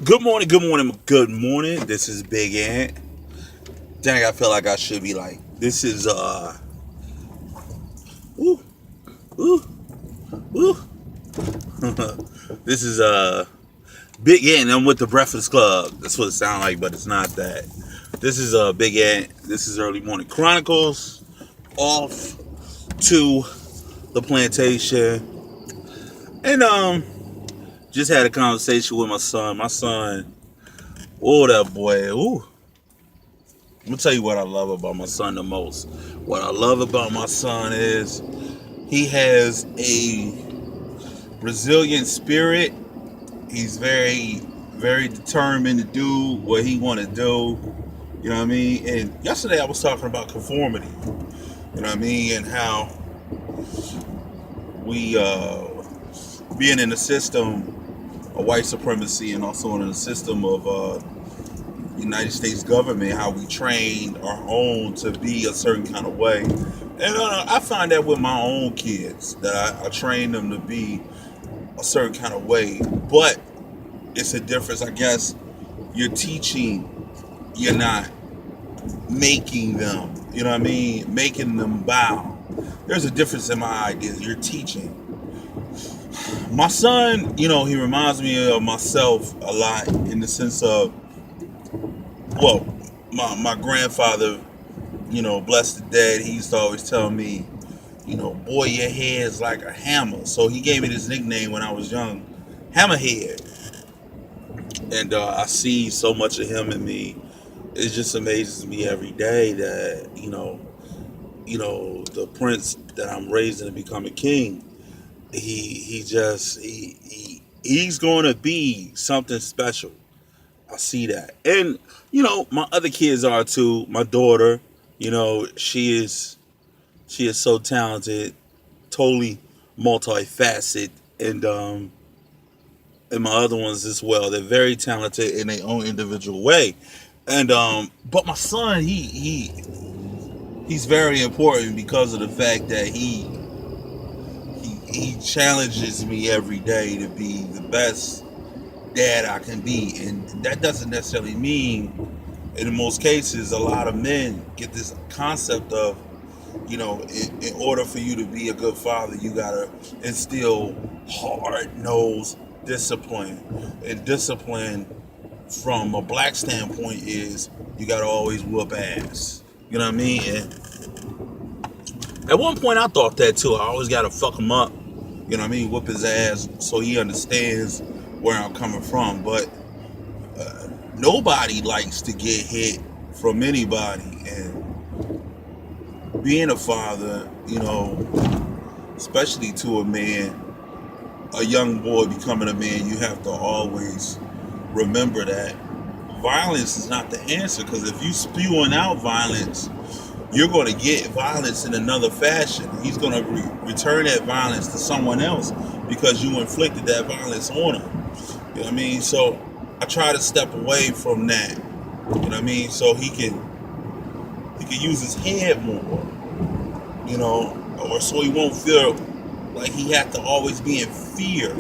Good morning, good morning, good morning. This is Big Ant. Dang, I feel like I should be like, this is ooh, ooh, ooh. This is Big Ant. I'm with the Breakfast Club. That's what it sounds like, but it's not that. This is Big Ant. This is Early Morning Chronicles. Off to the plantation, and just had a conversation with my son. My son, oh that boy, ooh. I'm gonna tell you what I love about my son the most. What I love about my son is he has a resilient spirit. He's very determined to do what he want to do. You know what I mean? And yesterday I was talking about conformity. You know what I mean? And how we being in the system of white supremacy and also in the system of United States government, how we trained our own to be a certain kind of way. And I find that with my own kids, that I train them to be a certain kind of way. But it's a difference, I guess. You're teaching, you're not making them. You know what I mean? Making them bow. There's a difference in my ideas. You're teaching. My son, he reminds me of myself a lot in the sense of, well, my grandfather, bless the dead, he used to always tell me, boy, your head's like a hammer. So he gave me this nickname when I was young, Hammerhead. And I see so much of him in me. It just amazes me every day that the prince that I'm raising to become a king. He's going to be something special. I see that, and my other kids are too. My daughter, she is so talented, totally multifaceted, and my other ones as well. They're very talented in their own individual way. And but my son, he's very important because of the fact that he challenges me every day to be the best dad I can be, and that doesn't necessarily mean. In most cases, a lot of men get this concept of, in order for you to be a good father, you gotta instill hard nosed discipline. And discipline from a black standpoint is you gotta always whoop ass. You know what I mean? And at one point I thought that too. I always gotta fuck him up. You know what I mean? Whoop his ass so he understands where I'm coming from. But nobody likes to get hit from anybody. And being a father, especially to a man, a young boy becoming a man, you have to always remember that violence is not the answer. Because if you spewing out violence, you're going to get violence in another fashion. He's going to return that violence to someone else because you inflicted that violence on him. You know what I mean? So I try to step away from that. You know what I mean? So he can use his head more. Or so he won't feel like he has to always be in fear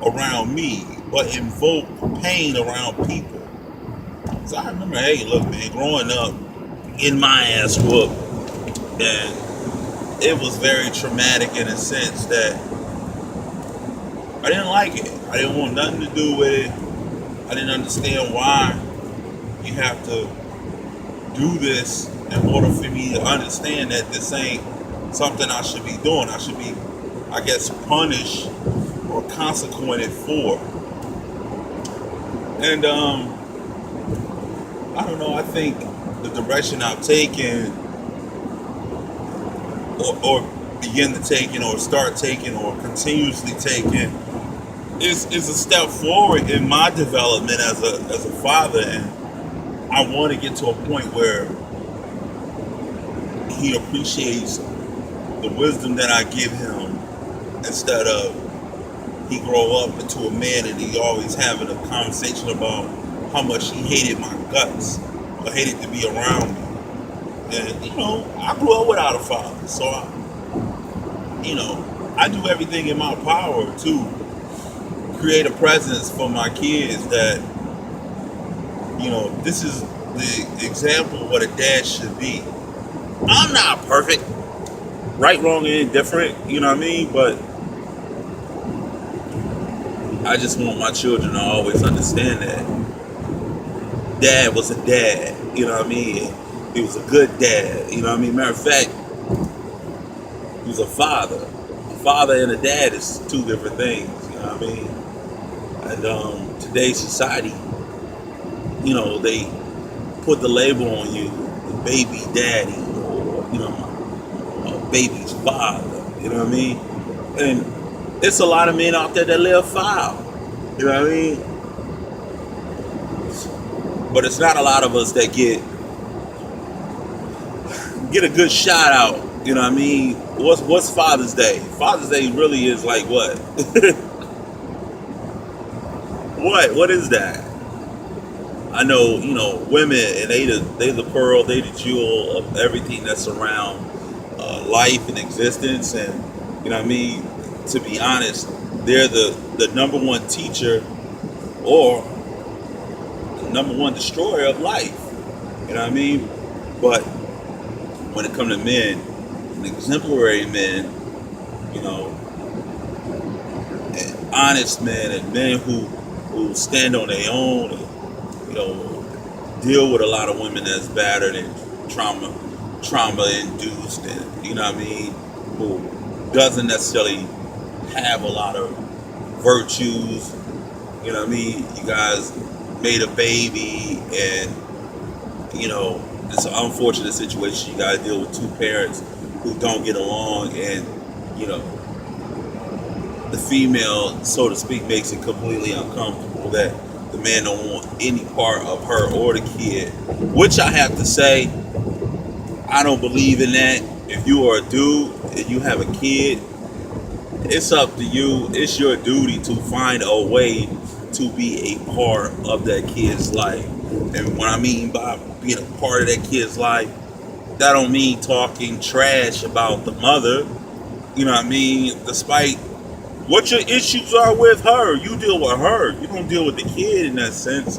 around me, but invoke pain around people. So I remember, hey, look, man, growing up, in my ass whoop, and it was very traumatic in a sense that I didn't like it. I didn't want nothing to do with it. I didn't understand why you have to do this in order for me to understand that this ain't something I should be doing. I should be, I guess, punished or consequented for. And I don't know. I think the direction I've taken, or begin to taking, or start taking, or continuously taking, is a step forward in my development as a father. And I want to get to a point where he appreciates the wisdom that I give him, instead of he grow up into a man and he always having a conversation about how much he hated my guts or hated to be around me. And I grew up without a father, so I do everything in my power to create a presence for my kids that This is the example of what a dad should be. I'm not perfect, right, wrong, and indifferent, you know what I mean? But I just want my children to always understand that dad was a dad, you know what I mean? He was a good dad, you know what I mean? Matter of fact, he was a father. A father and a dad is two different things, you know what I mean? And today's society, they put the label on you, the baby daddy, or, a baby's father, you know what I mean? And it's a lot of men out there that live foul, you know what I mean? But it's not a lot of us that get a good shout out, you know what I mean? What's Father's Day? Father's Day really is like what? What is that? I know, women, and they the pearl, they the jewel of everything that's around life and existence, and you know what I mean. To be honest, they're the number one teacher or the number one destroyer of life. You know what I mean. But when it comes to men, and exemplary men, you know, and honest men, and men who stand on their own, and, deal with a lot of women that's battered and trauma induced, and you know what I mean, who doesn't necessarily have a lot of virtues. You know what I mean? You guys made a baby, and it's an unfortunate situation. You guys deal with two parents who don't get along, and the female, so to speak, makes it completely uncomfortable that the man don't want any part of her or the kid. Which I have to say, I don't believe in that. If you are a dude and you have a kid, it's up to you. It's your duty to find a way to be a part of that kid's life. And what I mean by being a part of that kid's life, that don't mean talking trash about the mother. You know what I mean? Despite what your issues are with her, you deal with her. You don't deal with the kid in that sense.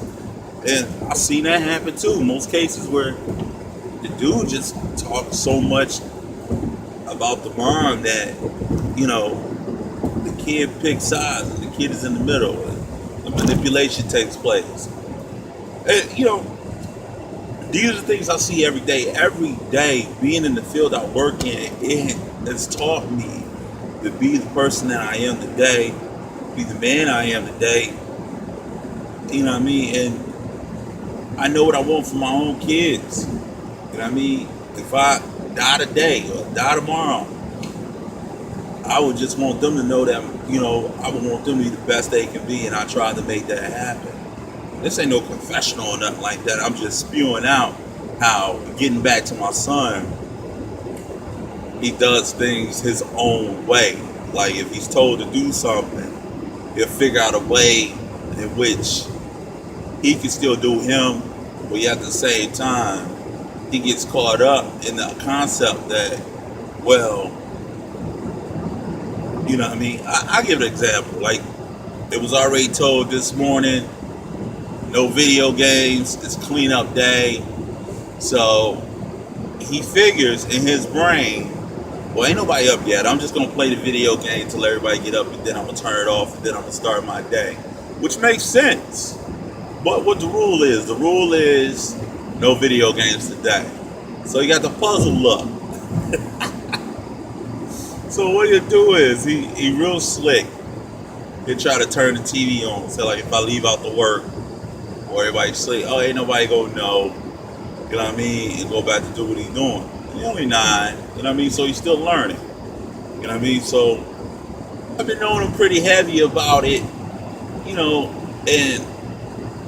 And I've seen that happen too. Most cases where the dude just talks so much about the mom that, the kid picks sides and the kid is in the middle. And the manipulation takes place. And, these are things I see every day. Every day, being in the field I work in, it has taught me to be the person that I am today, be the man I am today. You know what I mean? And I know what I want for my own kids. You know what I mean? If I die today or die tomorrow, I would just want them to know that, I would want them to be the best they can be, and I try to make that happen. This ain't no confessional or nothing like that. I'm just spewing out how, getting back to my son, he does things his own way. Like if he's told to do something, he'll figure out a way in which he can still do him, but yet at the same time, he gets caught up in the concept that, well, you know what I mean? I give an example. Like, it was already told this morning, no video games, it's cleanup day. So he figures in his brain, well, ain't nobody up yet. I'm just gonna play the video game till everybody get up, and then I'm gonna turn it off, and then I'm gonna start my day. Which makes sense. But what the rule is no video games today. So you got the puzzle look. So what he'll do is he real slick. He'll try to turn the TV on. So like if I leave out to work or everybody sleep, oh, ain't nobody gonna know. You know what I mean? And go back to do what he's doing. He's only 9. You know what I mean? So he's still learning. You know what I mean? So I've been knowing him pretty heavy about it. And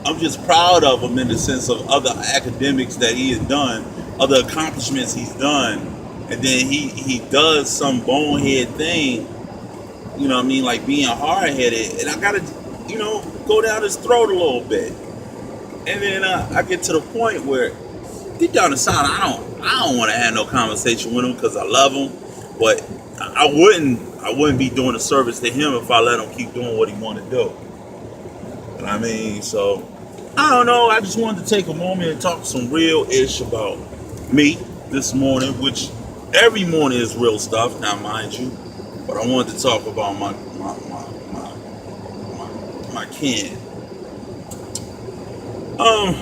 I'm just proud of him in the sense of other academics that he has done, other accomplishments he's done, and then he does some bonehead thing, you know what I mean, like being hard-headed, and I gotta, go down his throat a little bit. And then I get to the point where deep down inside, I don't want to have no conversation with him because I love him, but I wouldn't be doing a service to him if I let him keep doing what he want to do. You know what I mean? So I don't know. I just wanted to take a moment and talk some real ish about me this morning, which every morning is real stuff, now mind you. But I wanted to talk about my kin. Um,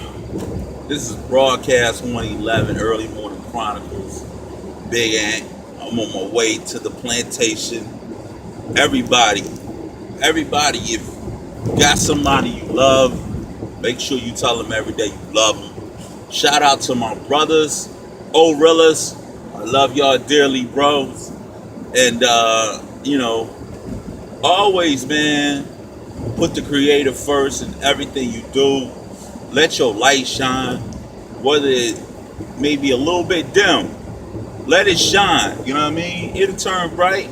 this is broadcast 111, early morning Chronicles. Big Ant. I'm on my way to the plantation. Everybody, everybody, if you got somebody you love, make sure you tell them every day you love them. Shout out to my brothers, Orillas. I love y'all dearly, bros. And always, man, put the creator first in everything you do. Let your light shine, whether it may be a little bit dim. Let it shine. You know what I mean? It'll turn bright.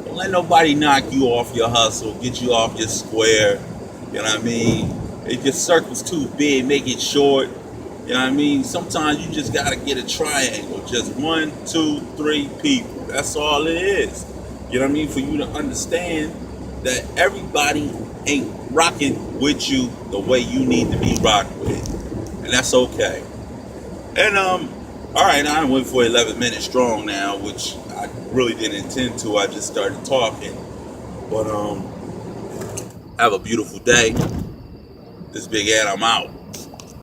Don't let nobody knock you off your hustle, get you off your square. You know what I mean? If your circle's too big, make it short. You know what I mean? Sometimes you just gotta get a triangle. Just one, two, three people. That's all it is. You know what I mean? For you to understand that everybody ain't rocking with you the way you need to be rocked with. And that's okay. And all right, I went for 11 minutes strong now, which I really didn't intend to. I just started talking. But have a beautiful day. This Big Ed, I'm out.